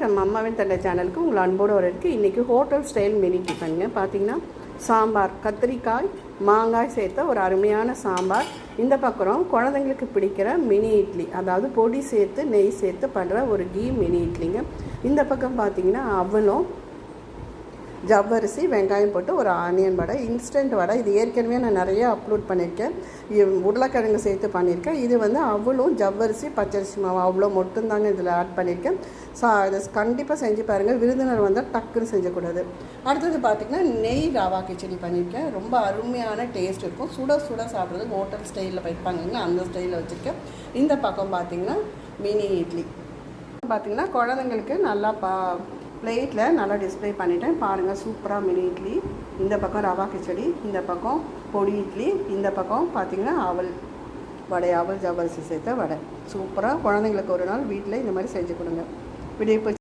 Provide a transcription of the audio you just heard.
வணக்கம், அம்மாவின் தண்டை சேனலுக்கு உங்களை அன்போடு வரதுக்கு. இன்றைக்கி ஹோட்டல் ஸ்டைல் மினி டிஃபனுங்க. பார்த்திங்கன்னா சாம்பார், கத்திரிக்காய் மாங்காய் சேர்த்த ஒரு அருமையான சாம்பார். இந்த பக்கம் குழந்தைங்களுக்கு பிடிக்கிற மினி இட்லி, அதாவது பொடி சேர்த்து நெய் சேர்த்து பண்ணுற ஒரு கீ மினி இட்லிங்க. இந்த பக்கம் பார்த்திங்கன்னா அவலும் ஜவ்வரிசி வெங்காயம் போட்டு ஒரு ஆனியன் வடை, இன்ஸ்டன்ட் வடை. இது ஏற்கனவே நான் நிறைய அப்லோட் பண்ணியிருக்கேன், உருளைக்கிழங்கு சேர்த்து பண்ணியிருக்கேன். இது வந்து அவளும் ஜவ்வரிசி பச்சரிசி மாவு அவ்வளோ மட்டும்தாங்க இதில் ஆட் பண்ணியிருக்கேன். இதை கண்டிப்பாக செஞ்சு பாருங்கள், விருந்தினர் வந்தால் டக்குன்னு செஞ்சக்கூடாது. அடுத்தது பார்த்திங்கன்னா நெய் ரவா கிச்சடி பண்ணியிருக்கேன். ரொம்ப அருமையான டேஸ்ட் இருக்கும். சுட சுட சாப்பிட்றதுக்கு ஹோட்டல் ஸ்டைலில் வைப்பாங்க, அந்த ஸ்டைலில் வச்சுருக்கேன். இந்த பக்கம் பார்த்திங்கன்னா மினி இட்லி பார்த்திங்கன்னா குழந்தைங்களுக்கு நல்லா பிளேட்டில் நல்லா டிஸ்பிளே பண்ணிட்டேன். பாருங்கள், சூப்பராக மினி இட்லி. இந்த பக்கம் ரவா கிச்சடி, இந்த பக்கம் பொடி இட்லி, இந்த பக்கம் பார்த்திங்கன்னா அவல் வடை, அவல் ஜவ்வரிசி சேர்த்த வடை. சூப்பராக குழந்தைங்களுக்கு ஒரு நாள் வீட்டில் இந்த மாதிரி செஞ்சு கொடுங்க. வீடியோ